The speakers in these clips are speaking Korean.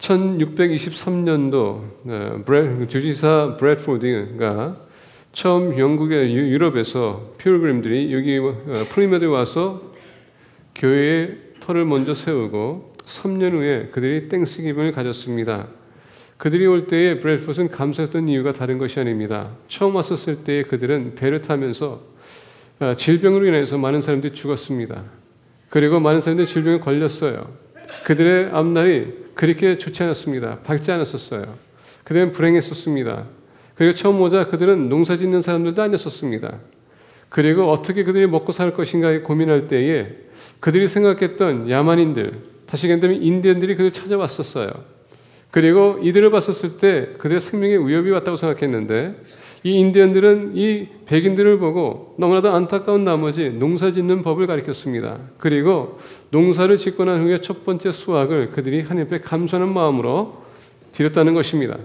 1623년도 주지사 브래드포드가 처음 영국의 유럽에서 필그림들이 여기 프리메드에 와서 교회에 터를 먼저 세우고 3년 후에 그들이 땡스기빙을 가졌습니다. 그들이 올 때에 브래드포드는 감사했던 이유가 다른 것이 아닙니다. 처음 왔었을 때에 그들은 배를 타면서 질병으로 인해서 많은 사람들이 죽었습니다. 그리고 많은 사람들이 질병에 걸렸어요. 그들의 앞날이 그렇게 좋지 않았습니다. 밝지 않았었어요. 그들은 불행했었습니다. 그리고 처음 오자 그들은 농사 짓는 사람들도 아니었었습니다. 그리고 어떻게 그들이 먹고 살 것인가 고민할 때에 그들이 생각했던 야만인들, 다시 얘기하면 인디언들이 그들을 찾아왔었어요. 그리고 이들을 봤었을 때 그들의 생명에 위협이 왔다고 생각했는데 이 인디언들은 이 백인들을 보고 너무나도 안타까운 나머지 농사 짓는 법을 가르쳤습니다. 그리고 농사를 짓고 난 후에 첫 번째 수확을 그들이 하나님 앞에 감사하는 마음으로 드렸다는 것입니다.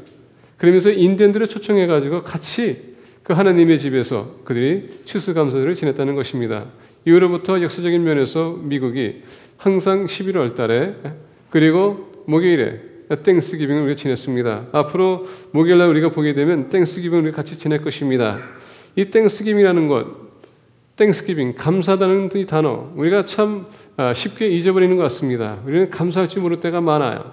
그러면서 인디언들을 초청해가지고 같이 그 하나님의 집에서 그들이 추수감사절을 지냈다는 것입니다. 이후로부터 역사적인 면에서 미국이 항상 11월 달에 그리고 목요일에 땡스기빙을 우리가 지냈습니다. 앞으로 목요일날 우리가 보게 되면 땡스기빙을 우리가 같이 지낼 것입니다. 이 땡스기빙이라는 것, 땡스기빙, 감사하다는 이 단어 우리가 참 쉽게 잊어버리는 것 같습니다. 우리는 감사할 줄 모를 때가 많아요.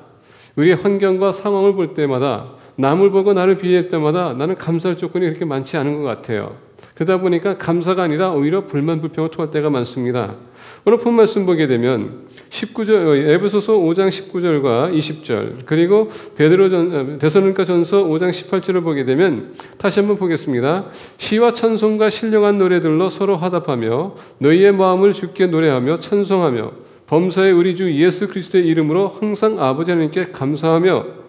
우리의 환경과 상황을 볼 때마다 남을 보고 나를 비교할 때마다 나는 감사할 조건이 그렇게 많지 않은 것 같아요. 그러다 보니까 감사가 아니라 오히려 불만 불평을 토할 때가 많습니다. 오늘 본 말씀 보게 되면 19절 에베소서 5장 19절과 20절 그리고 데살로니가전서 5장 18절을 보게 되면 다시 한번 보겠습니다. 시와 찬송과 신령한 노래들로 서로 화답하며 너희의 마음을 주께 노래하며 찬송하며 범사의 우리 주 예수 그리스도의 이름으로 항상 아버지 하나님께 감사하며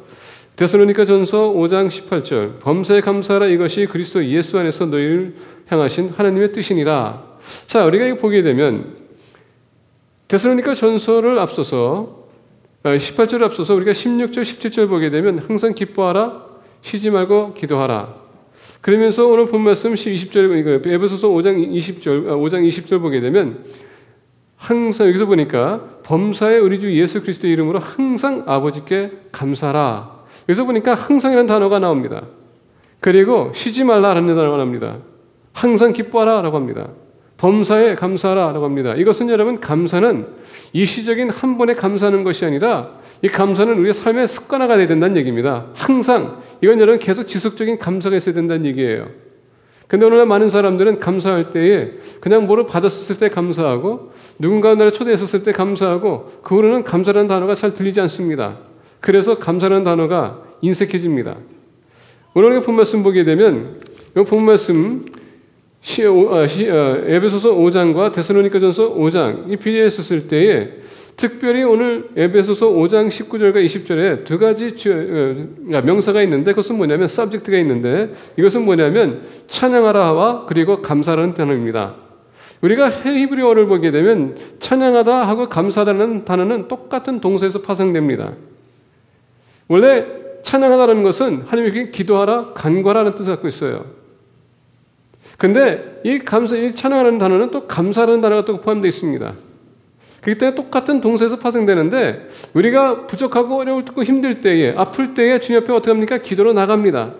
데살로니가전서 5장 18절 범사에 감사하라 이것이 그리스도 예수 안에서 너희를 향하신 하나님의 뜻이니라. 자, 우리가 이거 보게 되면 데살로니가전서를 앞서서 18절을 앞서서 우리가 16절 17절 보게 되면 항상 기뻐하라 쉬지 말고 기도하라. 그러면서 오늘 본 말씀 20절 에베소서 5장 20절 보게 되면 항상 여기서 보니까 범사에 우리 주 예수 그리스도의 이름으로 항상 아버지께 감사하라. 여기서 보니까 항상이라는 단어가 나옵니다. 그리고 쉬지 말라라는 단어가 나옵니다. 항상 기뻐하라라고 합니다. 범사에 감사하라라고 합니다. 이것은 여러분 감사는 일시적인 한 번에 감사하는 것이 아니라 이 감사는 우리의 삶의 습관화가 되어야 된다는 얘기입니다. 항상 이건 여러분 계속 지속적인 감사가 있어야 된다는 얘기예요. 근데 오늘날 많은 사람들은 감사할 때에 그냥 뭐를 받았을 때 감사하고 누군가 나를 초대했을 때 감사하고 그 후로는 감사라는 단어가 잘 들리지 않습니다. 그래서 감사라는 단어가 인색해집니다. 오늘 본 말씀 보게 되면 이 본 말씀 에베소서 5장과 데살로니가전서 5장 이 비교했었을 때에 특별히 오늘 에베소서 5장 19절과 20절에 두 가지 명사가 있는데 그것은 뭐냐면 subject가 있는데 이것은 뭐냐면 찬양하라와 그리고 감사라는 단어입니다. 우리가 히브리어를 보게 되면 찬양하다 하고 감사하다는 단어는 똑같은 동사에서 파생됩니다. 원래 찬양하다는 것은 하나님께 기도하라, 간구하라는 뜻을 갖고 있어요. 근데 이 찬양하라는 단어는 또 감사라는 단어가 또 포함되어 있습니다. 그렇기 때문에 똑같은 동사에서 파생되는데 우리가 부족하고 어려울 때 힘들 때에 아플 때에 주님 앞에 어떻게 합니까? 기도로 나갑니다.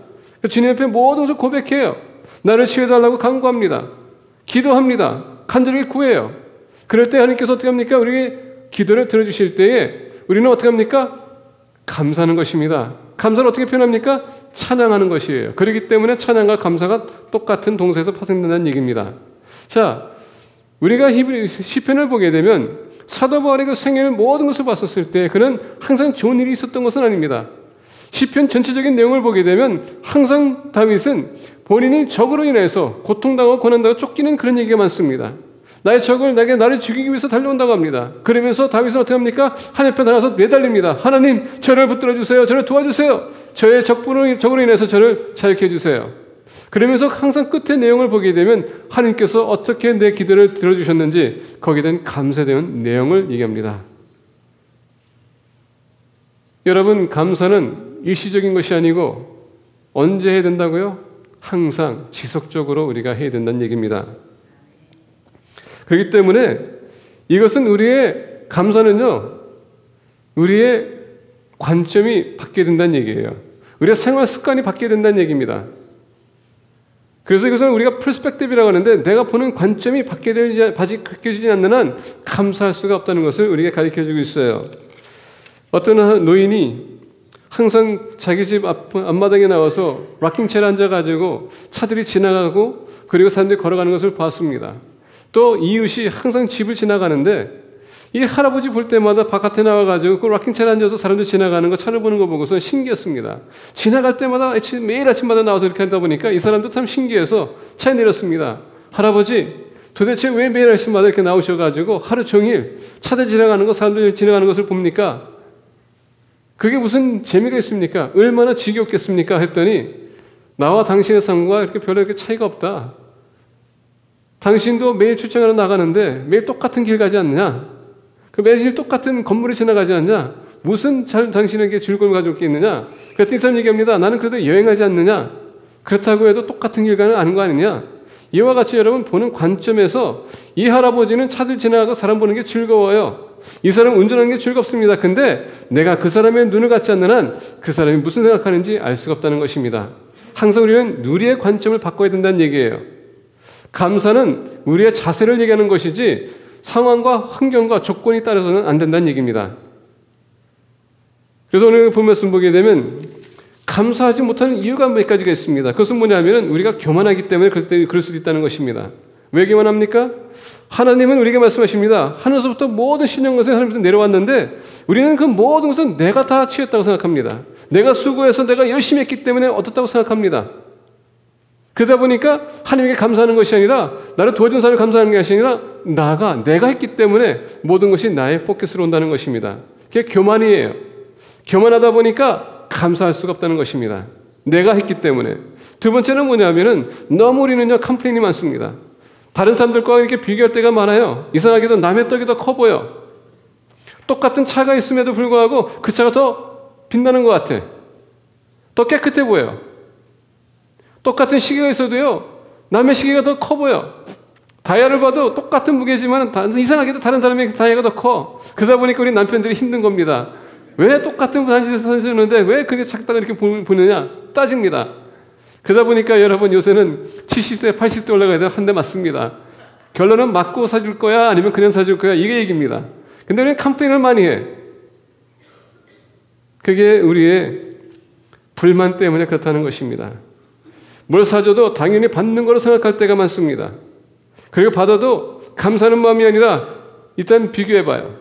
주님 앞에 모든 것을 고백해요. 나를 치유해달라고 간구합니다. 기도합니다. 간절히 구해요. 그럴 때 하나님께서 어떻게 합니까? 우리에게 기도를 들어주실 때에 우리는 어떻게 합니까? 감사하는 것입니다. 감사를 어떻게 표현합니까? 찬양하는 것이에요. 그렇기 때문에 찬양과 감사가 똑같은 동사에서 파생된다는 얘기입니다. 자, 우리가 시편을 보게 되면 사도 바울의 그 생애를 모든 것을 봤었을 때 그는 항상 좋은 일이 있었던 것은 아닙니다. 시편 전체적인 내용을 보게 되면 항상 다윗은 본인이 적으로 인해서 고통당하고 고난당하고 쫓기는 그런 얘기가 많습니다. 나의 적을 나를 죽이기 위해서 달려온다고 합니다. 그러면서 다윗은 어떻게 합니까? 하나님 앞에 나가서 매달립니다. 하나님, 저를 붙들어 주세요. 저를 도와주세요. 저의 적으로 인해서 저를 자유케 해주세요. 그러면서 항상 끝의 내용을 보게 되면 하나님께서 어떻게 내 기도를 들어주셨는지 거기에 대한 감사되는 내용을 얘기합니다. 여러분, 감사는 일시적인 것이 아니고 언제 해야 된다고요? 항상 지속적으로 우리가 해야 된다는 얘기입니다. 그렇기 때문에 이것은 우리의 감사는요, 우리의 관점이 바뀌어야 된다는 얘기예요. 우리의 생활 습관이 바뀌어야 된다는 얘기입니다. 그래서 이것은 우리가 퍼스펙티브라고 하는데 내가 보는 관점이 바뀌어지지 않는 한 감사할 수가 없다는 것을 우리에게 가르쳐주고 있어요. 어떤 노인이 항상 자기 집 앞마당에 나와서 락킹체에 앉아가지고 차들이 지나가고 그리고 사람들이 걸어가는 것을 봤습니다. 또 이웃이 항상 집을 지나가는데 이 할아버지 볼 때마다 바깥에 나와가지고 그 락킹체에 앉아서 사람들 지나가는 거 차를 보는 거 보고서 신기했습니다. 지나갈 때마다 매일 아침마다 나와서 이렇게 하다 보니까 이 사람도 참 신기해서 차에 내렸습니다. 할아버지 도대체 왜 매일 아침마다 이렇게 나오셔가지고 하루 종일 차들 지나가는 거 사람들 지나가는 것을 봅니까? 그게 무슨 재미가 있습니까? 얼마나 지겹겠습니까? 했더니 나와 당신의 삶과 이렇게 별로 이렇게 차이가 없다. 당신도 매일 출장하러 나가는데 매일 똑같은 길 가지 않느냐? 매일 똑같은 건물을 지나가지 않냐? 무슨 당신에게 즐거움을 가져올 게 있느냐? 그랬더니 이 사람 얘기합니다. 나는 그래도 여행하지 않느냐? 그렇다고 해도 똑같은 길 가는 거 아니냐? 이와 같이 여러분 보는 관점에서 이 할아버지는 차들 지나가고 사람 보는 게 즐거워요. 이 사람 운전하는 게 즐겁습니다. 근데 내가 그 사람의 눈을 갖지 않는 한 그 사람이 무슨 생각하는지 알 수가 없다는 것입니다. 항상 우리는 누리의 관점을 바꿔야 된다는 얘기예요. 감사는 우리의 자세를 얘기하는 것이지 상황과 환경과 조건이 따라서는 안 된다는 얘기입니다. 그래서 오늘 본 말씀 보게 되면 감사하지 못하는 이유가 몇 가지가 있습니다. 그것은 뭐냐면 우리가 교만하기 때문에 그럴 수도 있다는 것입니다. 왜 교만합니까? 하나님은 우리에게 말씀하십니다. 하늘에서부터 모든 신령 것에 하나님께서 내려왔는데 우리는 그 모든 것은 내가 다 취했다고 생각합니다. 내가 수고해서 내가 열심히 했기 때문에 얻었다고 생각합니다. 그러다 보니까 하나님께 감사하는 것이 아니라 나를 도와준 사람을 감사하는 것이 아니라 내가 했기 때문에 모든 것이 나의 포커스로 온다는 것입니다. 그게 교만이에요. 교만하다 보니까 감사할 수가 없다는 것입니다. 내가 했기 때문에. 두 번째는 뭐냐면은 너무 우리는요 컴플레인이 많습니다. 다른 사람들과 이렇게 비교할 때가 많아요. 이상하게도 남의 떡이 더 커 보여. 똑같은 차가 있음에도 불구하고 그 차가 더 빛나는 것 같아. 더 깨끗해 보여. 똑같은 시계가 있어도요 남의 시계가 더 커 보여. 다이아를 봐도 똑같은 무게지만 이상하게도 다른 사람의 다이아가 더 커. 그러다 보니까 우리 남편들이 힘든 겁니다. 왜 똑같은 단지에서 사는데 왜 그게 작다가 이렇게 보느냐 따집니다. 그러다 보니까 여러분 요새는 70대 80대 올라가야 돼요. 한 대 맞습니다. 결론은 맞고 사줄 거야 아니면 그냥 사줄 거야 이게 얘기입니다. 근데 우리는 컴플레인을 많이 해. 그게 우리의 불만 때문에 그렇다는 것입니다. 뭘 사줘도 당연히 받는 거로 생각할 때가 많습니다. 그리고 받아도 감사하는 마음이 아니라 일단 비교해봐요.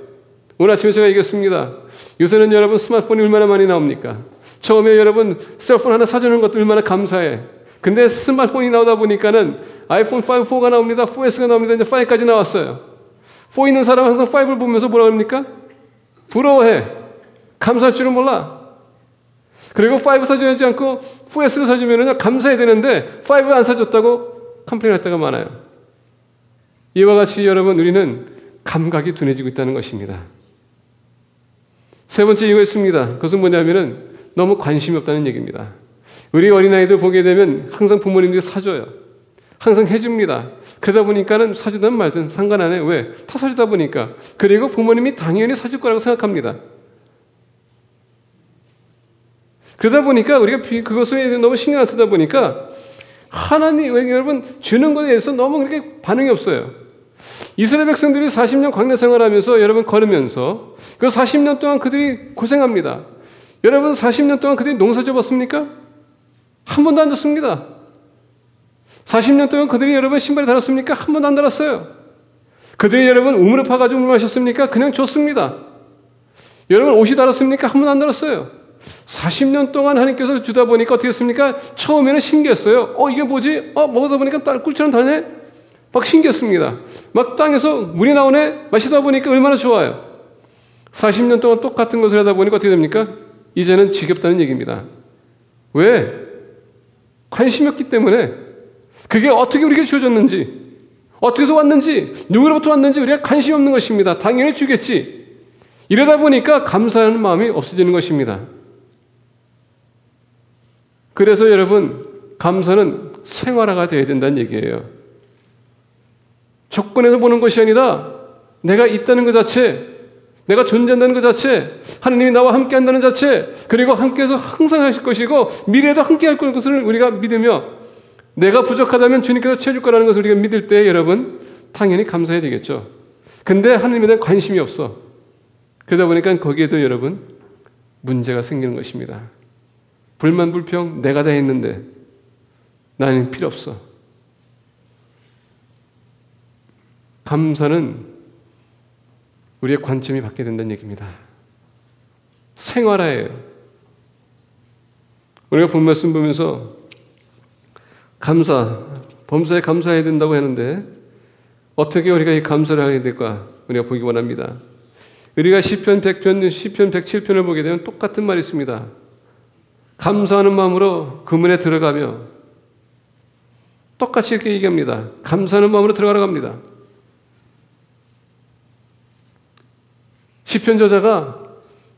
오늘 아침에 제가 얘기했습니다. 요새는 여러분 스마트폰이 얼마나 많이 나옵니까? 처음에 여러분 셀폰 하나 사주는 것도 얼마나 감사해. 근데 스마트폰이 나오다 보니까는 아이폰 5, 4가 나옵니다. 4S가 나옵니다. 이제 5까지 나왔어요. 4 있는 사람은 항상 5를 보면서 뭐라고 합니까? 부러워해. 감사할 줄은 몰라. 그리고 5 사주지 않고 4S를 사주면 감사해야 되는데 5 안 사줬다고 컴플레인할 때가 많아요. 이와 같이 여러분 우리는 감각이 둔해지고 있다는 것입니다. 세 번째 이유가 있습니다. 그것은 뭐냐면은 너무 관심이 없다는 얘기입니다. 우리 어린아이들 보게 되면 항상 부모님들이 사줘요. 항상 해줍니다. 그러다 보니까는 사주든 말든 상관 안 해요. 왜? 다 사주다 보니까. 그리고 부모님이 당연히 사줄 거라고 생각합니다. 그러다 보니까 우리가 그것을 너무 신경 안 쓰다 보니까 하나님, 여러분 주는 것에 대해서 너무 그렇게 반응이 없어요. 이스라엘 백성들이 40년 광야 생활하면서 여러분 걸으면서 그 40년 동안 그들이 고생합니다. 여러분 40년 동안 그들이 농사 지어봤습니까? 한 번도 안 줬습니다. 40년 동안 그들이 여러분 신발이 달았습니까? 한 번도 안 달았어요. 그들이 여러분 우물을 파가지고 물 마셨습니까? 그냥 줬습니다. 여러분 옷이 달았습니까? 한 번도 안 달았어요. 40년 동안 하나님께서 주다 보니까 어떻게 했습니까? 처음에는 신기했어요. 이게 뭐지? 먹다 보니까 꿀처럼 달네? 막 신기했습니다. 막 땅에서 물이 나오네? 마시다 보니까 얼마나 좋아요. 40년 동안 똑같은 것을 하다 보니까 어떻게 됩니까? 이제는 지겹다는 얘기입니다. 왜? 관심이 없기 때문에. 그게 어떻게 우리에게 주어졌는지, 어떻게 해서 왔는지, 누구로부터 왔는지 우리가 관심이 없는 것입니다. 당연히 주겠지. 이러다 보니까 감사하는 마음이 없어지는 것입니다. 그래서 여러분, 감사는 생활화가 되어야 된다는 얘기예요. 조건에서 보는 것이 아니라 내가 있다는 것 자체, 내가 존재한다는 것 자체, 하나님이 나와 함께 한다는 자체, 그리고 함께해서 항상 하실 것이고 미래에도 함께 할 것을 우리가 믿으며 내가 부족하다면 주님께서 채워줄 거라는 것을 우리가 믿을 때 여러분 당연히 감사해야 되겠죠. 근데 하나님에 대한 관심이 없어. 그러다 보니까 거기에도 여러분 문제가 생기는 것입니다. 불만 불평 내가 다 했는데 나는 필요 없어. 감사는 우리의 관점이 바뀌게 된다는 얘기입니다. 생활화예요. 우리가 본 말씀 보면서 범사에 감사해야 된다고 하는데 어떻게 우리가 이 감사를 하게 될까? 우리가 보기 원합니다. 우리가 시편 100편, 시편 107편을 보게 되면 똑같은 말이 있습니다. 감사하는 마음으로 그 문에 들어가며 똑같이 이렇게 얘기합니다. 감사하는 마음으로 들어가라고 합니다. 시편 저자가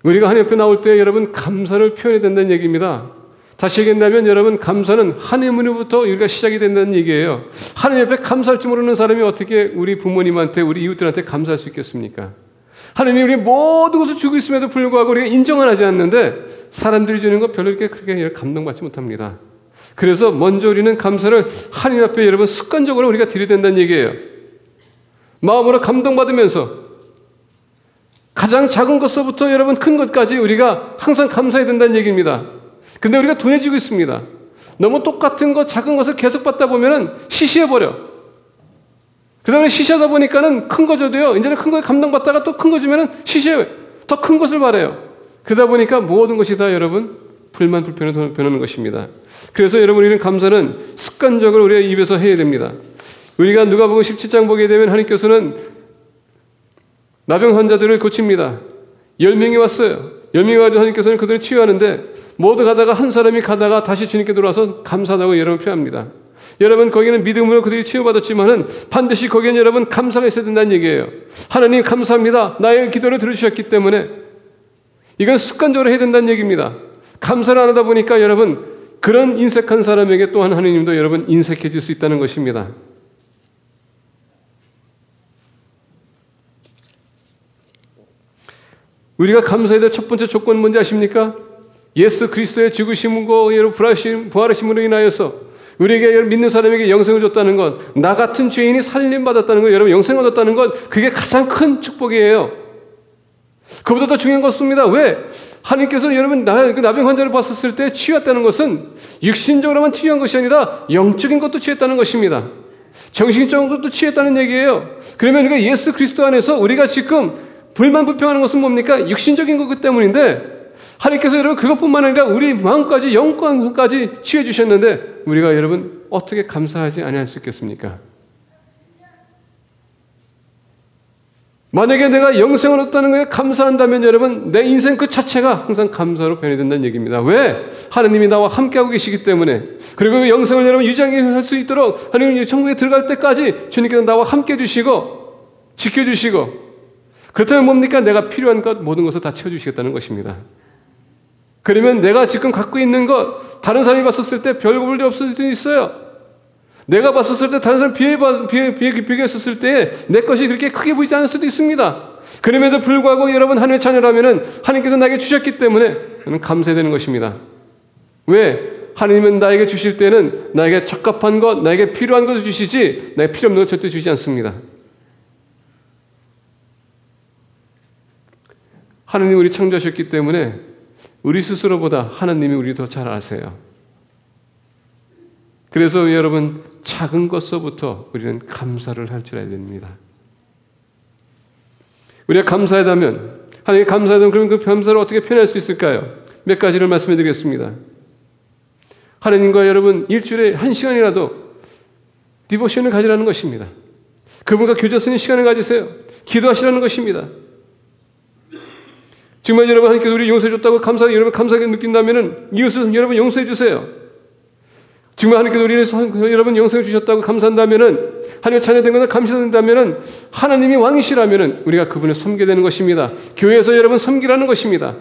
우리가 하나님 앞에 나올 때 여러분 감사를 표현해야 된다는 얘기입니다. 다시 얘기한다면 여러분 감사는 하나님으로부터 우리가 시작이 된다는 얘기예요. 하나님 앞에 감사할 줄 모르는 사람이 어떻게 우리 부모님한테 우리 이웃들한테 감사할 수 있겠습니까? 하나님이 우리 모든 것을 주고 있음에도 불구하고 우리가 인정을 하지 않는데 사람들이 주는 것 별로 그렇게 감동받지 못합니다. 그래서 먼저 우리는 감사를 하나님 앞에 여러분 습관적으로 우리가 드려야 된다는 얘기예요. 마음으로 감동받으면서 가장 작은 것서부터 여러분 큰 것까지 우리가 항상 감사해야 된다는 얘기입니다. 근데 우리가 둔해지고 있습니다. 너무 똑같은 것, 작은 것을 계속 받다 보면은 시시해버려. 그 다음에 시시하다 보니까는 큰 거 줘도요, 이제는 큰 거에 감동받다가 또 큰 거 주면은 시시해요. 더 큰 것을 바래요. 그러다 보니까 모든 것이 다 여러분 불만 불편으로 변하는 것입니다. 그래서 여러분 우리는 감사는 습관적으로 우리의 입에서 해야 됩니다. 우리가 누가복음 17장 보게 되면 하나님께서는 나병 환자들을 고칩니다. 10명이 왔어요. 10명이 와서 하나님께서는 그들을 치유하는데 모두 가다가 한 사람이 가다가 다시 주님께 들어와서 감사하다고 여러분 표합니다. 여러분 거기는 믿음으로 그들이 치유받았지만은 반드시 거기는 여러분 감사가 있어야 된다는 얘기예요. 하나님 감사합니다. 나의 기도를 들으셨기 때문에 이건 습관적으로 해야 된다는 얘기입니다. 감사를 안 하다 보니까 여러분 그런 인색한 사람에게 또한 하나님도 여러분 인색해질 수 있다는 것입니다. 우리가 감사해야 될 첫 번째 조건은 뭔지 아십니까? 예수 그리스도의 죽으심과 부활하심으로 인하여서 우리에게 믿는 사람에게 영생을 줬다는 것, 나 같은 죄인이 살림받았다는 것, 여러분 영생을 얻었다는 것, 그게 가장 큰 축복이에요. 그보다 더 중요한 것입니다. 왜? 하나님께서 여러분 나병 환자를 봤었을 때 치유했다는 것은 육신적으로만 치유한 것이 아니라 영적인 것도 치유했다는 것입니다. 정신적인 것도 치유했다는 얘기예요. 그러면 우리가 예수 그리스도 안에서 우리가 지금 불만 불평하는 것은 뭡니까? 육신적인 것 때문인데 하나님께서 여러분 그것뿐만 아니라 우리 마음까지 영광까지 취해 주셨는데 우리가 여러분 어떻게 감사하지 아니할 수 있겠습니까? 만약에 내가 영생을 얻었다는 것에 감사한다면 여러분 내 인생 그 자체가 항상 감사로 변해된다는 얘기입니다. 왜? 하나님이 나와 함께하고 계시기 때문에. 그리고 그 영생을 여러분 유지할 수 있도록 하나님 천국에 들어갈 때까지 주님께서 나와 함께 해주시고 지켜주시고 그렇다면 뭡니까? 내가 필요한 것 모든 것을 다 채워주시겠다는 것입니다. 그러면 내가 지금 갖고 있는 것 다른 사람이 봤었을 때 별 볼 일 없을 수도 있어요. 내가 봤었을 때 다른 사람 비교했었을 때 내 것이 그렇게 크게 보이지 않을 수도 있습니다. 그럼에도 불구하고 여러분 하나님의 자녀라면 하나님께서 나에게 주셨기 때문에 저는 감사되는 것입니다. 왜? 하나님은 나에게 주실 때는 나에게 적합한 것, 나에게 필요한 것을 주시지 나에게 필요 없는 것 절대 주지 않습니다. 하나님이 우리 창조하셨기 때문에 우리 스스로보다 하나님이 우리 더 잘 아세요. 그래서 여러분 작은 것서부터 우리는 감사를 할 줄 알아야 됩니다. 우리가 감사하다면 하나님께 감사하다면 그러면 그 감사를 어떻게 표현할 수 있을까요? 몇 가지를 말씀해 드리겠습니다. 하나님과 여러분 일주일에 1시간이라도 디보션을 가지라는 것입니다. 그분과 교제 쓰는 시간을 가지세요. 기도하시라는 것입니다. 정말 여러분 하나님께서 우리 용서해 줬다고 여러분 감사하게 느낀다면은 이웃을 여러분 용서해 주세요. 정말 하나님께서 우리를 여러분 용서해 주셨다고 감사한다면은 하나님의 자녀된 것을 감사한다면은 하나님이 왕이시라면은 우리가 그분을 섬기게 되는 것입니다. 교회에서 여러분 섬기라는 것입니다.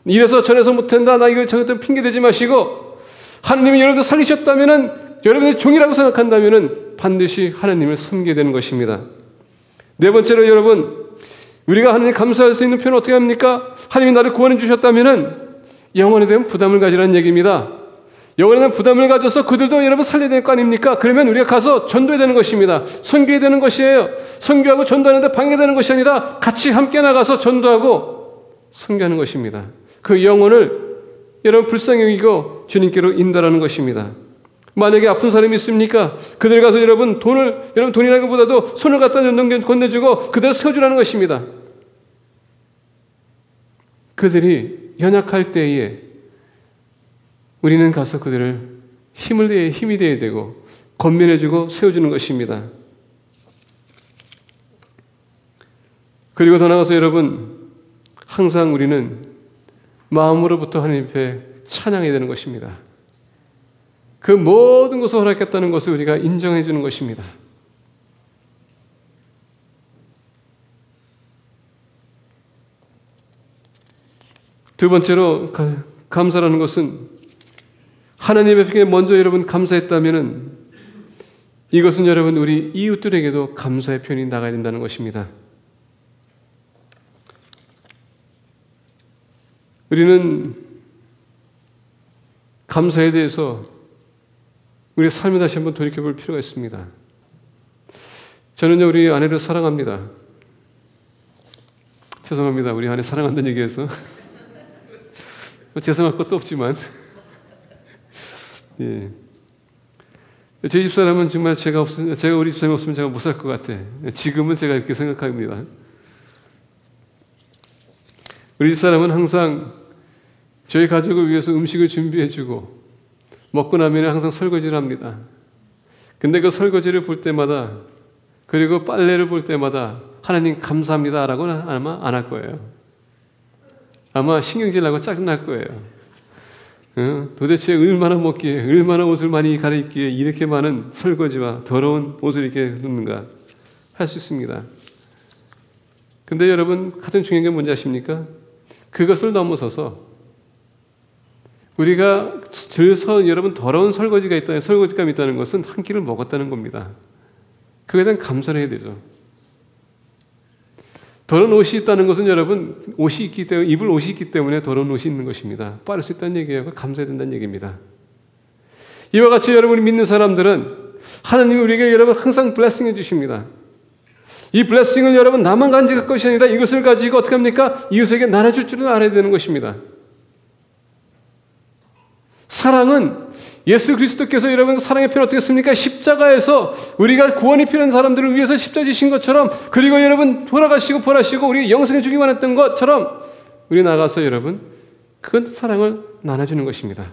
이래서 저래서 못한다 나 이거 저것도 핑계 대지 마시고 하나님이 여러분을 살리셨다면은 여러분의 종이라고 생각한다면은 반드시 하나님을 섬기게 되는 것입니다. 네 번째로 여러분 우리가 하나님 감사할 수 있는 표현은 어떻게 합니까? 하나님이 나를 구원해 주셨다면은 영혼에 대한 부담을 가지라는 얘기입니다. 영혼에 대한 부담을 가져서 그들도 여러분 살려야 될 거 아닙니까? 그러면 우리가 가서 전도해야 되는 것입니다. 선교해야 되는 것이에요. 선교하고 전도하는데 방해되는 것이 아니라 같이 함께 나가서 전도하고 선교하는 것입니다. 그 영혼을 여러분 불쌍히 여기고 주님께로 인도하는 것입니다. 만약에 아픈 사람이 있습니까? 그들 가서 여러분 돈이라는 것보다도 손을 갖다 건네주고 그들을 세워주라는 것입니다. 그들이 연약할 때에 우리는 가서 그들을 힘이 되어야 되고 건면해주고 세워주는 것입니다. 그리고 더 나아가서 여러분 항상 우리는 마음으로부터 하나님 앞에 찬양해야 되는 것입니다. 그 모든 것을 허락했다는 것을 우리가 인정해 주는 것입니다. 두 번째로 감사라는 것은 하나님에게 먼저 여러분 감사했다면은 이것은 여러분 우리 이웃들에게도 감사의 표현이 나가야 된다는 것입니다. 우리는 감사에 대해서 우리 삶에 다시 한번 돌이켜볼 필요가 있습니다. 저는요 우리 아내를 사랑합니다. 죄송합니다. 우리 아내 사랑한다는 얘기해서 죄송할 것도 없지만 예. 저희 집사람은 정말 제가 우리 집사람이 없으면 제가 못 살 것 같아. 지금은 제가 이렇게 생각합니다. 우리 집사람은 항상 저희 가족을 위해서 음식을 준비해주고 먹고 나면 항상 설거지를 합니다. 근데 그 설거지를 볼 때마다 그리고 빨래를 볼 때마다 하나님 감사합니다라고는 아마 안 할 거예요. 아마 신경질 나고 짜증날 거예요. 도대체 얼마나 먹기에 얼마나 옷을 많이 갈아입기에 이렇게 많은 설거지와 더러운 옷을 이렇게 입는가 할 수 있습니다. 근데 여러분 가장 중요한 게 뭔지 아십니까? 그것을 넘어서서 우리가 들서 여러분 더러운 설거지감이 있다는 것은 한 끼를 먹었다는 겁니다. 그에 대한 감사를 해야 되죠. 더러운 옷이 있다는 것은 여러분 입을 옷이 있기 때문에 더러운 옷이 있는 것입니다. 빠를 수 있다는 얘기예요. 감사해야 된다는 얘기입니다. 이와 같이 여러분이 믿는 사람들은 하나님이 우리에게 여러분 항상 블레싱해 주십니다. 이 블레싱을 여러분 나만 간직할 것이 아니라 이것을 가지고 어떻게 합니까? 이웃에게 나눠줄 줄을 알아야 되는 것입니다. 사랑은 예수 그리스도께서 여러분 사랑의 표현 어떻게 했습니까? 십자가에서 우리가 구원이 필요한 사람들을 위해서 십자가 지신 것처럼 그리고 여러분 돌아가시고 벌하시고 우리 영생을 주기 원했던 것처럼 우리 나가서 여러분 그 사랑을 나눠주는 것입니다.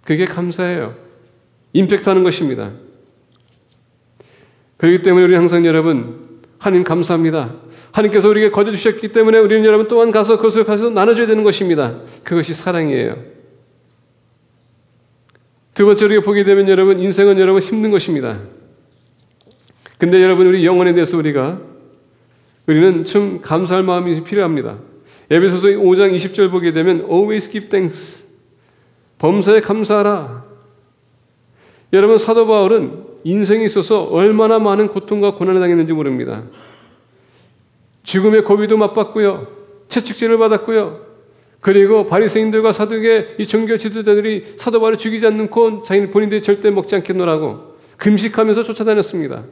그게 감사예요. 임팩트하는 것입니다. 그렇기 때문에 우리 항상 여러분 하나님 감사합니다. 하나님께서 우리에게 거저 주셨기 때문에 우리는 여러분 또한 가서 그것을 가서 나눠줘야 되는 것입니다. 그것이 사랑이에요. 두 번째로 우리가 보게 되면 여러분 인생은 여러분 힘든 것입니다. 근데 여러분 우리 영혼에 대해서 우리는 좀 감사할 마음이 필요합니다. 에베소서 5장 20절 보게 되면 always give thanks 범사에 감사하라. 여러분 사도 바울은 인생에 있어서 얼마나 많은 고통과 고난을 당했는지 모릅니다. 죽음의 고비도 맛봤고요. 채찍질을 받았고요. 그리고 바리새인들과 사두개 이 종교 지도자들이 사도 바울을 죽이지 않고 자기는 본인들이 절대 먹지 않겠노라고 금식하면서 쫓아다녔습니다.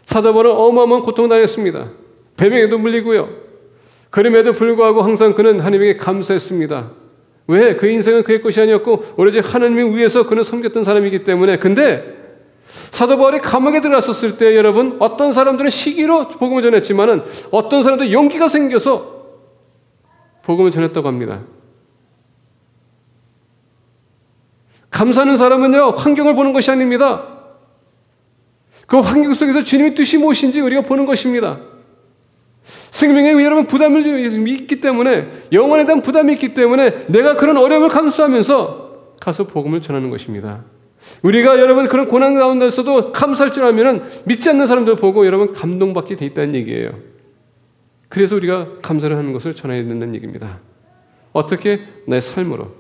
사도 바울은 어마어마한 고통당했습니다. 배명에도 물리고요. 그럼에도 불구하고 항상 그는 하나님에게 감사했습니다. 왜? 그 인생은 그의 것이 아니었고 오로지 하나님을 위해서 그는 섬겼던 사람이기 때문에. 근데 사도 바울이 감옥에 들어갔었을 때 여러분 어떤 사람들은 시기로 복음을 전했지만은 어떤 사람들은 용기가 생겨서 복음을 전했다고 합니다. 감사하는 사람은요 환경을 보는 것이 아닙니다. 그 환경 속에서 주님의 뜻이 무엇인지 우리가 보는 것입니다. 생명에 여러분 부담을 있기 때문에 영혼에 대한 부담이 있기 때문에 내가 그런 어려움을 감수하면서 가서 복음을 전하는 것입니다. 우리가 여러분 그런 고난 가운데서도 감사할 줄 알면은 믿지 않는 사람들 보고 여러분 감동받게 돼 있다는 얘기예요. 그래서 우리가 감사를 하는 것을 전해야 된다는 얘기입니다. 어떻게? 내 삶으로.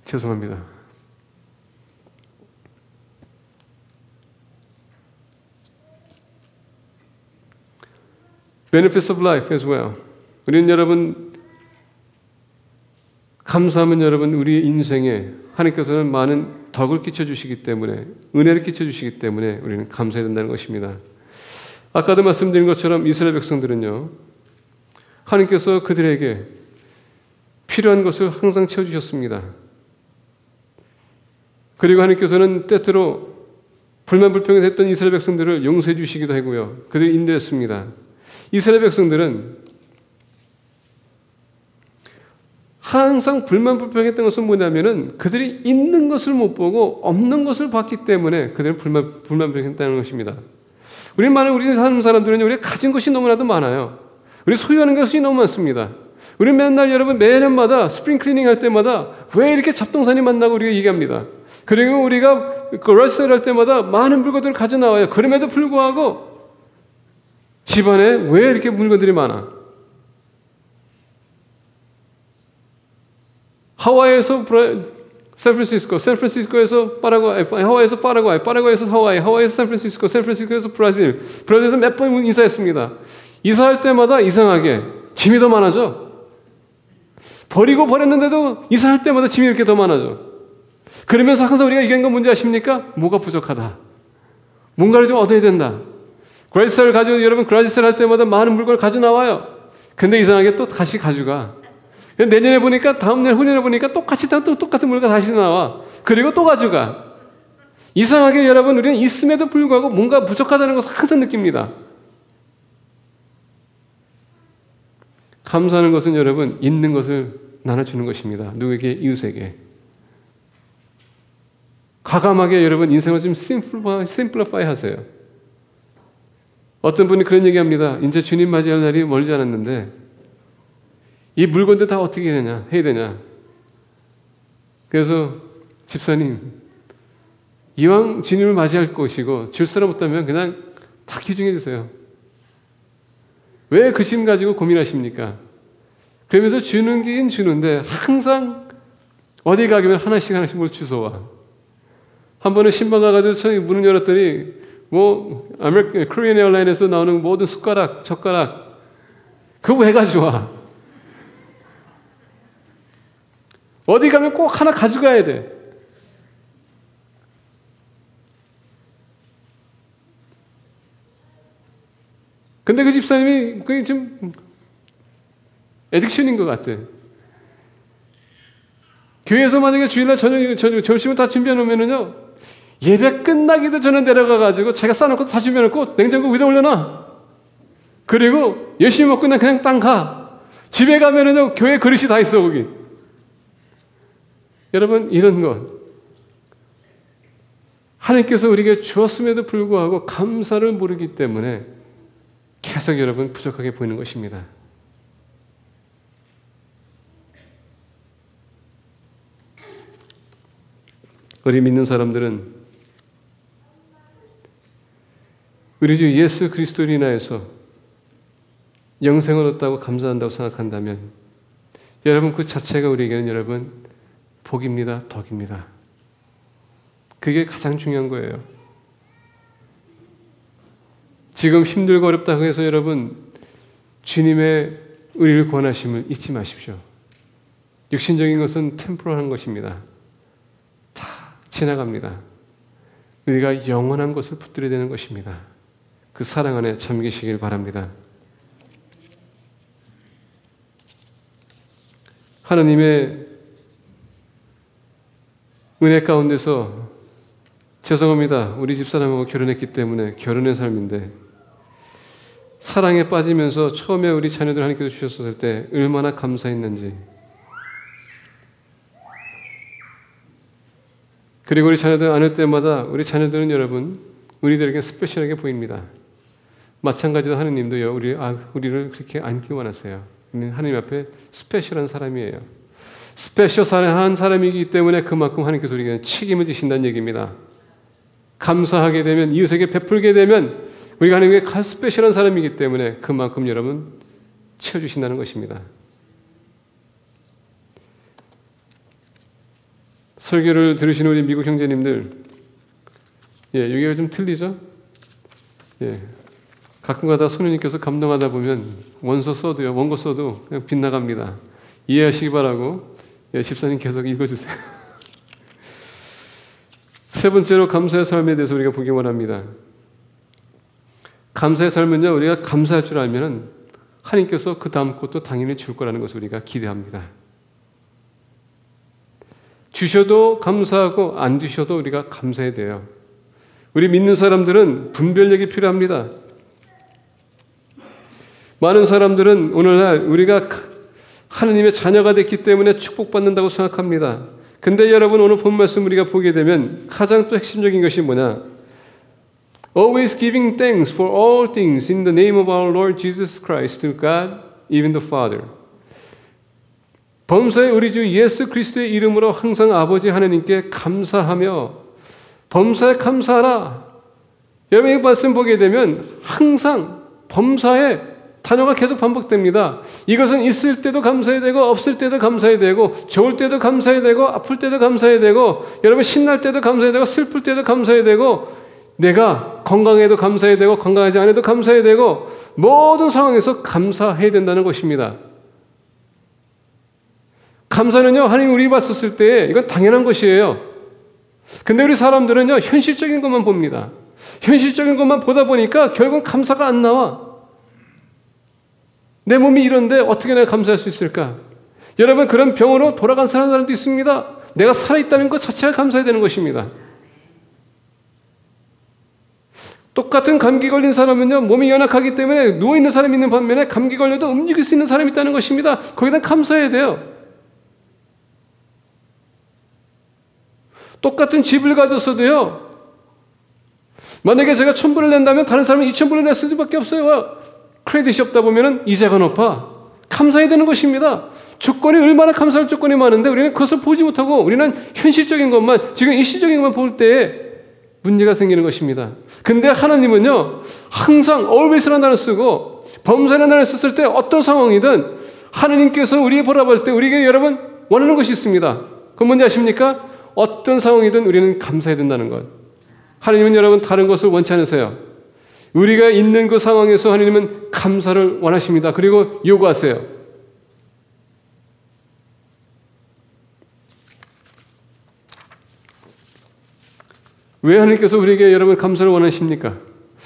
죄송합니다. benefits of life as well. 우리는 여러분 감사하면 여러분 우리 인생에 하나님께서는 많은 덕을 끼쳐주시기 때문에 은혜를 끼쳐주시기 때문에 우리는 감사해야 된다는 것입니다. 아까도 말씀드린 것처럼 이스라엘 백성들은요. 하나님께서 그들에게 필요한 것을 항상 채워주셨습니다. 그리고 하나님께서는 때때로 불만불평이 됐던 이스라엘 백성들을 용서해 주시기도 하고요. 그들을 인도했습니다. 이스라엘 백성들은 항상 불만불평했던 것은 뭐냐면은 그들이 있는 것을 못 보고 없는 것을 봤기 때문에 그들은 불만불평했다는 것입니다. 우리 사는 사람들은 우리가 가진 것이 너무나도 많아요. 우리 소유하는 것이 너무 많습니다. 우리 맨날 여러분 매년마다 스프링 클리닝 할 때마다 왜 이렇게 잡동사니 만나고 우리가 얘기합니다. 그리고 우리가 러시세일 할 때마다 많은 물건들을 가져 나와요. 그럼에도 불구하고 집안에 왜 이렇게 물건들이 많아? 하와이에서 샌프란시스코에서 파라과이, 하와이에서 파라과이, 파라과이에서 하와이, 하와이에서 샌프란시스코, 샌프란시스코에서 브라질에서 몇 번 이사했습니다. 이사할 때마다 이상하게 짐이 더 많아져. 버리고 버렸는데도 이사할 때마다 짐이 이렇게 더 많아져. 그러면서 항상 우리가 얘기한 건 뭔지 아십니까? 뭐가 부족하다. 뭔가를 좀 얻어야 된다. 그라지셀을 가지고 여러분 그라지셀 할 때마다 많은 물건을 가져 나와요. 근데 이상하게 또 다시 가져가. 내년에 보니까 다음날 후년에 보니까 똑같은 물건 다시 나와. 그리고 또 가져가. 이상하게 여러분 우리는 있음에도 불구하고 뭔가 부족하다는 것을 항상 느낍니다. 감사하는 것은 여러분 있는 것을 나눠주는 것입니다. 누구에게? 이웃에게. 과감하게 여러분 인생을 좀 심플리파이 하세요. 어떤 분이 그런 얘기합니다. 이제 주님 맞이할 날이 멀지 않았는데 이 물건들 다 어떻게 해야 되냐. 그래서 집사님 이왕 주님을 맞이할 것이고 줄 사람 없다면 그냥 다 기증해 주세요. 왜 그 짐 가지고 고민하십니까? 그러면서 주는 긴 주는데 항상 어디 가면 하나씩 뭘 주워와. 한 번은 신방 가가지고 문을 열었더니 코리안 에어라인에서 나오는 모든 숟가락, 젓가락 그거 왜 가져와? 어디 가면 꼭 하나 가져가야 돼. 근데 그 집사님이 그게 좀 애딕션인 것 같아. 교회에서 만약에 주일날 점심을 다 준비해 놓으면은요, 예배 끝나기도 전에 내려가가지고 자기가 싸놓고 다 준비해 놓고 냉장고 위에 올려놔. 그리고 열심히 먹고 그냥 땅 가. 집에 가면은요, 교회 그릇이 다 있어, 거기. 여러분, 이런 것. 하나님께서 우리에게 주었음에도 불구하고 감사를 모르기 때문에 계속 여러분 부족하게 보이는 것입니다. 우리 믿는 사람들은 우리 주 예수 그리스도로 인하여서 영생을 얻었다고 감사한다고 생각한다면 여러분 그 자체가 우리에게는 여러분 복입니다. 덕입니다. 그게 가장 중요한 거예요. 지금 힘들고 어렵다고 해서 여러분 주님의 우리를 권하심을 잊지 마십시오. 육신적인 것은 템포럴한 것입니다. 다 지나갑니다. 우리가 영원한 것을 붙들어야 되는 것입니다. 그 사랑 안에 잠기시길 바랍니다. 하나님의 은혜 가운데서 죄송합니다. 우리 집사람하고 결혼했기 때문에 결혼의 삶인데 사랑에 빠지면서 처음에 우리 자녀들 하나님께서 주셨을 때 얼마나 감사했는지, 그리고 우리 자녀들 안을 때마다 우리 자녀들은 여러분 우리들에게 스페셜하게 보입니다. 마찬가지로 하느님도요 우리를 그렇게 안기 원하세요. 하나님 앞에 스페셜한 사람이에요. 스페셜한 사람이기 때문에 그만큼 하나님께서 우리에게 책임을 지신다는 얘기입니다. 감사하게 되면, 이웃에게 베풀게 되면 우리가 하나님께 스페셜한 사람이기 때문에 그만큼 여러분 채워주신다는 것입니다. 설교를 들으시는 우리 미국 형제님들, 여기가 좀 틀리죠? 가끔가다 손님께서 감동하다 보면 원서 써도요, 원고 써도 그냥 빗나갑니다. 이해하시기 바라고 집사님 계속 읽어주세요. 세 번째로 감사의 삶에 대해서 우리가 보기 원합니다. 감사의 삶은요, 우리가 감사할 줄 알면 하나님께서 그 다음 것도 당연히 줄 거라는 것을 우리가 기대합니다. 주셔도 감사하고 안 주셔도 우리가 감사해야 돼요. 우리 믿는 사람들은 분별력이 필요합니다. 많은 사람들은 오늘날 우리가 하나님의 자녀가 됐기 때문에 축복받는다고 생각합니다. 근데 여러분, 오늘 본 말씀 우리가 보게 되면 가장 또 핵심적인 것이 뭐냐? Always giving thanks for all things in the name of our Lord Jesus Christ to God, even the Father. 범사의 우리 주 예수 그리스도의 이름으로 항상 아버지 하나님께 감사하며 범사에 감사하라. 여러분, 이 말씀 보게 되면 항상 범사에 단어가 계속 반복됩니다. 이것은 있을 때도 감사해야 되고 없을 때도 감사해야 되고 좋을 때도 감사해야 되고 아플 때도 감사해야 되고 여러분 신날 때도 감사해야 되고 슬플 때도 감사해야 되고 내가 건강해도 감사해야 되고 건강하지 않아도 감사해야 되고 모든 상황에서 감사해야 된다는 것입니다. 감사는요, 하나님 우리 봤었을 때 이건 당연한 것이에요. 근데 우리 사람들은요, 현실적인 것만 봅니다. 현실적인 것만 보다 보니까 결국 감사가 안 나와. 내 몸이 이런데 어떻게 내가 감사할 수 있을까? 여러분, 그런 병으로 돌아간 사람도 있습니다. 내가 살아있다는 것 자체가 감사해야 되는 것입니다. 똑같은 감기 걸린 사람은요, 몸이 연약하기 때문에 누워있는 사람이 있는 반면에 감기 걸려도 움직일 수 있는 사람이 있다는 것입니다. 거기다 감사해야 돼요. 똑같은 집을 가졌어도요, 만약에 제가 1,000불을 낸다면 다른 사람은 2,000불을 낼 수밖에 없어요. 크레딧이 없다 보면 이자가 높아. 감사해야 되는 것입니다. 조건이 얼마나 감사할 조건이 많은데 우리는 그것을 보지 못하고 우리는 현실적인 것만, 지금 일시적인 것만 볼 때에 문제가 생기는 것입니다. 근데 하나님은요, 항상 always라는 단어를 쓰고 범사라는 단어를 썼을 때 어떤 상황이든 하나님께서 우리를 바라볼 때 우리에게 여러분 원하는 것이 있습니다. 그건 뭔지 아십니까? 어떤 상황이든 우리는 감사해야 된다는 것. 하나님은 여러분 다른 것을 원치 않으세요. 우리가 있는 그 상황에서 하나님은 감사를 원하십니다. 그리고 요구하세요. 왜 하나님께서 우리에게 여러분 감사를 원하십니까?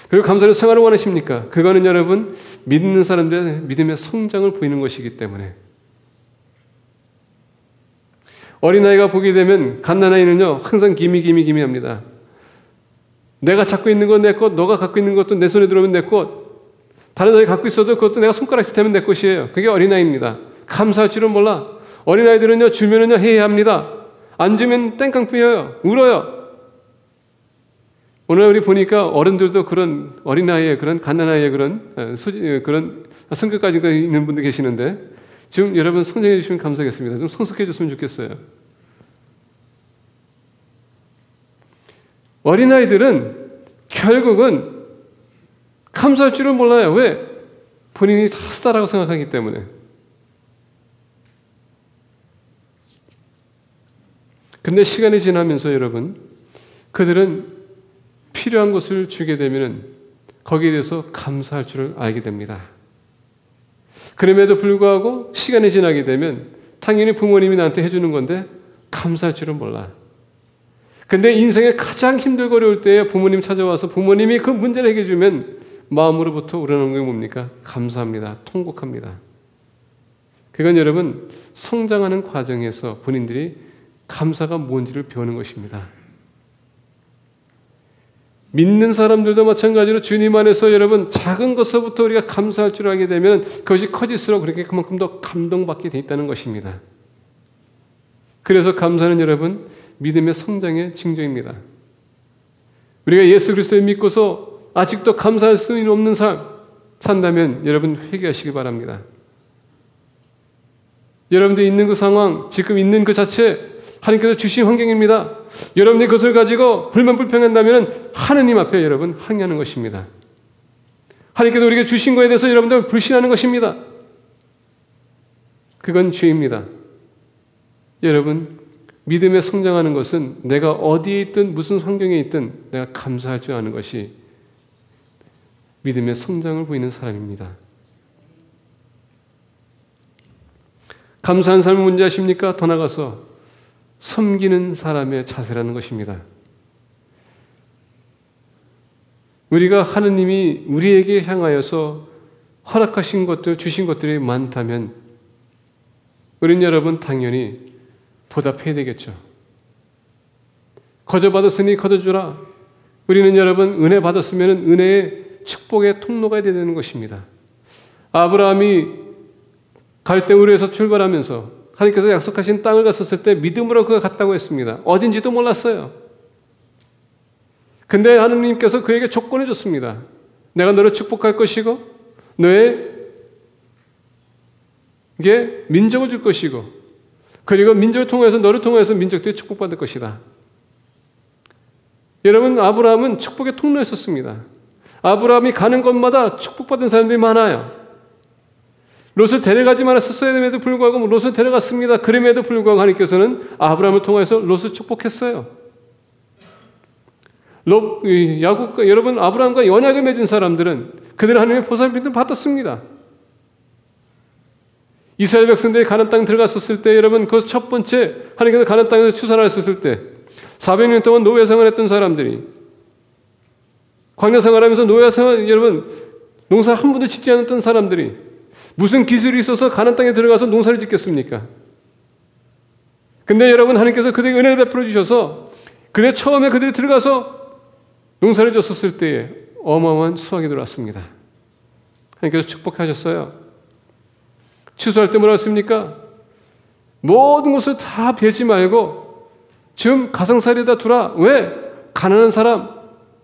그리고 감사를 생활을 원하십니까? 그거는 여러분 믿는 사람들의 믿음의 성장을 보이는 것이기 때문에. 어린아이가 보게 되면 갓난아이는요 항상 기미합니다. 내가 잡고 있는 건 내 것, 너가 갖고 있는 것도 내 손에 들어오면 내 것, 다른 사람이 갖고 있어도 그것도 내가 손가락질 하면 내 것이에요. 그게 어린아이입니다. 감사할 줄은 몰라. 어린아이들은요 주면은요 해야합니다. 안 주면 땡깡 피어요. 울어요. 오늘 우리 보니까 어른들도 그런 어린아이의 그런 갓난아이의 그런 성격까지 있는 분들 계시는데 지금 여러분 성장해 주시면 감사하겠습니다. 좀 성숙해 줬으면 좋겠어요. 어린아이들은 결국은 감사할 줄은 몰라요. 왜? 본인이 다 스타라고 생각하기 때문에. 근데 시간이 지나면서 여러분, 그들은 필요한 것을 주게 되면 거기에 대해서 감사할 줄을 알게 됩니다. 그럼에도 불구하고 시간이 지나게 되면 당연히 부모님이 나한테 해주는 건데 감사할 줄은 몰라. 근데 인생에 가장 힘들고 어려울 때에 부모님 찾아와서 부모님이 그 문제를 해결해 주면 마음으로부터 우러나오는 게 뭡니까? 감사합니다. 통곡합니다. 그건 여러분 성장하는 과정에서 본인들이 감사가 뭔지를 배우는 것입니다. 믿는 사람들도 마찬가지로 주님 안에서 여러분 작은 것서부터 우리가 감사할 줄 알게 되면 그것이 커질수록 그렇게 그만큼 더 감동받게 돼 있다는 것입니다. 그래서 감사는 여러분 믿음의 성장의 징조입니다. 우리가 예수 그리스도를 믿고서 아직도 감사할 수 없는 삶 산다면 여러분 회개하시기 바랍니다. 여러분들 있는 그 상황, 지금 있는 그 자체 하나님께서 주신 환경입니다. 여러분이 그것을 가지고 불평한다면 하느님 앞에 여러분 항의하는 것입니다. 하나님께서 우리에게 주신 것에 대해서 여러분들 불신하는 것입니다. 그건 죄입니다. 여러분 믿음에 성장하는 것은 내가 어디에 있든 무슨 환경에 있든 내가 감사할 줄 아는 것이 믿음의 성장을 보이는 사람입니다. 감사한 삶은 뭔지 아십니까? 더 나가서 섬기는 사람의 자세라는 것입니다. 우리가 하느님이 우리에게 향하여서 허락하신 것들, 주신 것들이 많다면 우리는 여러분 당연히 보답해야 되겠죠. 거저 받았으니 거둬주라. 우리는 여러분 은혜 받았으면 은혜의 축복의 통로가 되야 되는 것입니다. 아브라함이 갈대우르에서 출발하면서 하나님께서 약속하신 땅을 갔었을 때 믿음으로 그가 갔다고 했습니다. 어딘지도 몰랐어요. 근데 하나님께서 그에게 조건을 줬습니다. 내가 너를 축복할 것이고 너에게 민족을 줄 것이고 그리고 민족을 통해서 너를 통해서 민족들이 축복받을 것이다. 여러분, 아브라함은 축복의 통로였었습니다. 아브라함이 가는 곳마다 축복받은 사람들이 많아요. 롯을 데려가지 말았었어야 됨에도 불구하고 롯을 데려갔습니다. 그럼에도 불구하고 하나님께서는 아브라함을 통해서 롯을 축복했어요. 야곱과 여러분 아브라함과 연약을 맺은 사람들은 그들은 하나님의 보살핌을 받았습니다. 이스라엘 백성들이 가나안 땅 들어갔었을 때 여러분 그 첫 번째 하나님께서 가나안 땅에서 추수를 했었을 때 400년 동안 노예 생활했던 사람들이 광야 생활하면서 노예 생활 여러분 농사를 한 번도 짓지 않았던 사람들이 무슨 기술이 있어서 가나안 땅에 들어가서 농사를 짓겠습니까? 근데 여러분 하나님께서 그들에게 은혜를 베풀어 주셔서 그들 처음에 그들이 들어가서 농사를 줬었을 때에 어마어마한 수확이 들어왔습니다. 하나님께서 축복하셨어요. 추수할 때 뭐라고 했습니까? 모든 것을 다 베지 말고 지금 가상살이에다 두라. 왜? 가난한 사람,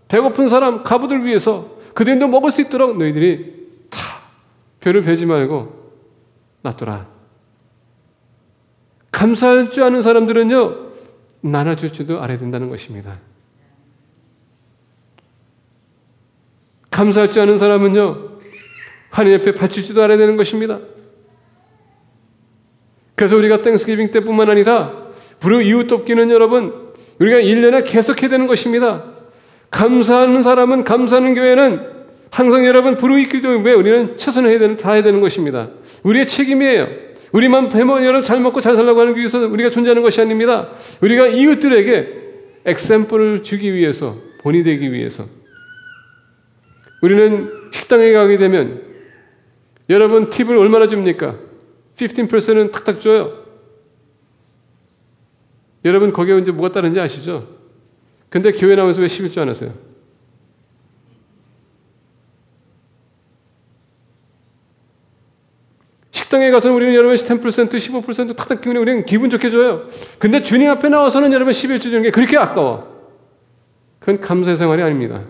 배고픈 사람, 가부들 위해서 그들도 먹을 수 있도록 너희들이 다 벼를 베지 말고 놔둬라. 감사할 줄 아는 사람들은요 나눠줄 줄도 알아야 된다는 것입니다. 감사할 줄 아는 사람은요 하나님 옆에 바칠 줄도 알아야 되는 것입니다. 그래서 우리가 땡스기빙 때뿐만 아니라 불우 이웃 돕기는 여러분 우리가 1년에 계속해야 되는 것입니다. 감사하는 사람은 감사하는 교회는 항상 여러분 불우 있기 때문에 우리는 최선을 해야 되는 다 해야 되는 것입니다. 우리의 책임이에요. 우리만 여러분 잘 먹고 잘 살라고 하는 위해서 우리가 존재하는 것이 아닙니다. 우리가 이웃들에게 엑샘플을 주기 위해서 본이 되기 위해서 우리는 식당에 가게 되면 여러분 팁을 얼마나 줍니까? 15%는 탁탁 줘요. 여러분 거기에 이제 뭐가 따른지 아시죠? 근데 교회 나오면서 왜 11조 안 하세요? 식당에 가서는 우리는 여러분 10%, 15% 탁탁 기운에 우리는 기분 좋게 줘요. 근데 주님 앞에 나와서는 여러분 11조 주는 게 그렇게 아까워. 그건 감사의 생활이 아닙니다.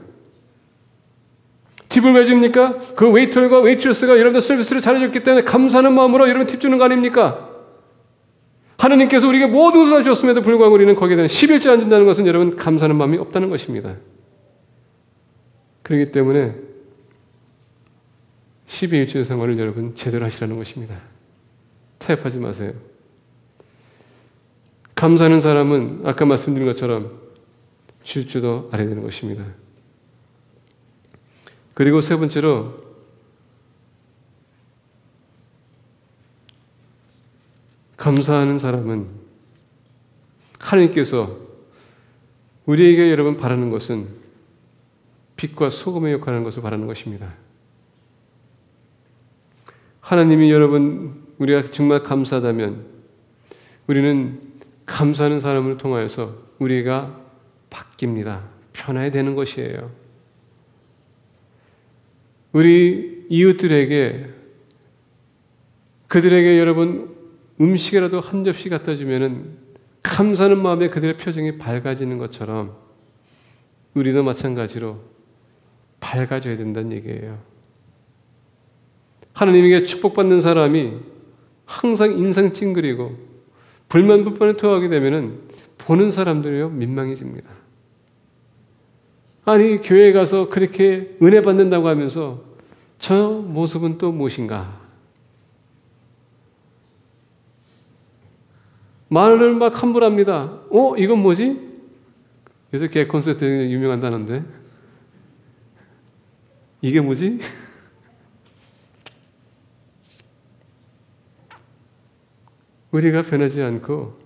팁을 왜 줍니까? 그 웨이터가 웨이트레스가 여러분들 서비스를 잘해줬기 때문에 감사하는 마음으로 여러분 팁 주는 거 아닙니까? 하나님께서 우리에게 모든 것을 주었음에도 불구하고 우리는 거기에 대한 11조 안 준다는 것은 여러분 감사하는 마음이 없다는 것입니다. 그렇기 때문에 12일주일 생활을 여러분 제대로 하시라는 것입니다. 타협하지 마세요. 감사하는 사람은 아까 말씀드린 것처럼 줄 줄도 알아야 되는 것입니다. 그리고 세 번째로 감사하는 사람은 하나님께서 우리에게 여러분 바라는 것은 빛과 소금의 역할을 하는 것을 바라는 것입니다. 하나님이 여러분 우리가 정말 감사하다면 우리는 감사하는 사람을 통하여서 우리가 바뀝니다. 변화해야 되는 것이에요. 우리 이웃들에게 그들에게 여러분 음식이라도 한 접시 갖다 주면은 감사하는 마음에 그들의 표정이 밝아지는 것처럼 우리도 마찬가지로 밝아져야 된다는 얘기예요. 하나님에게 축복받는 사람이 항상 인상 찡그리고 불만 불만을 토하게 되면은 보는 사람들이요 민망해집니다. 아니 교회에 가서 그렇게 은혜 받는다고 하면서 저 모습은 또 무엇인가? 말을 막 함부로 합니다. 이건 뭐지? 요새 개 콘서트 유명한다는데 이게 뭐지? 우리가 변하지 않고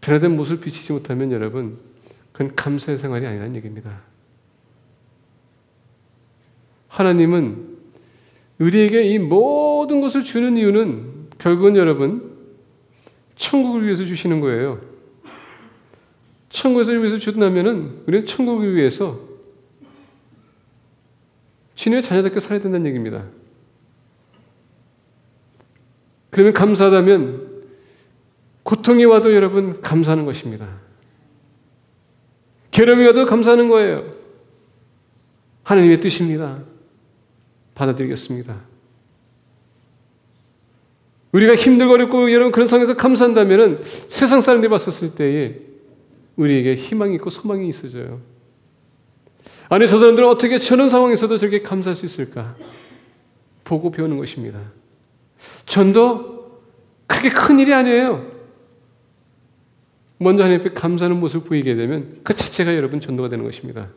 변화된 모습을 비치지 못하면 여러분, 그건 감사의 생활이 아니라는 얘기입니다. 하나님은 우리에게 이 모든 것을 주는 이유는 결국은 여러분, 천국을 위해서 주시는 거예요. 천국에서 위해서 준다면은 우리는 천국을 위해서 주님의 자녀답게 살아야 된다는 얘기입니다. 그러면 감사하다면 고통이 와도 여러분 감사하는 것입니다. 괴로움이 와도 감사하는 거예요. 하나님의 뜻입니다. 받아들이겠습니다. 우리가 힘들고 어렵고 여러분 그런 상황에서 감사한다면 세상 사람들이 봤었을 때에 우리에게 희망이 있고 소망이 있어져요. 아니 저 사람들은 어떻게 저런 상황에서도 저렇게 감사할 수 있을까? 보고 배우는 것입니다. 전도 그렇게 큰 일이 아니에요. 먼저 하나님 앞에 감사하는 모습을 보이게 되면 그 자체가 여러분 전도가 되는 것입니다.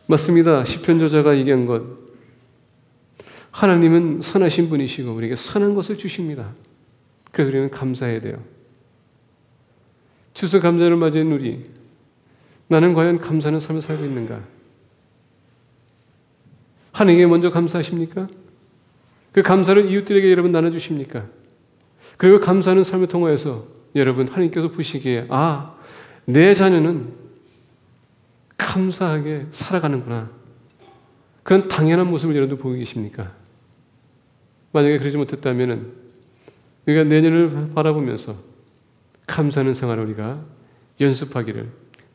맞습니다. 시편 저자가 얘기한 것, 하나님은 선하신 분이시고 우리에게 선한 것을 주십니다. 그래서 우리는 감사해야 돼요. 추수감사를 맞이한 우리, 나는 과연 감사하는 삶을 살고 있는가? 하나님께 먼저 감사하십니까? 그 감사를 이웃들에게 여러분 나눠주십니까? 그리고 감사하는 삶을 통하여서 여러분 하나님께서 보시기에 내 자녀는 감사하게 살아가는구나. 그런 당연한 모습을 여러분들 보고 계십니까? 만약에 그러지 못했다면 우리가 내년을 바라보면서 감사하는 생활을 우리가 연습하기를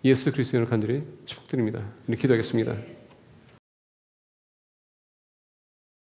예수 그리스도로 간절히 축복드립니다. 기도하겠습니다.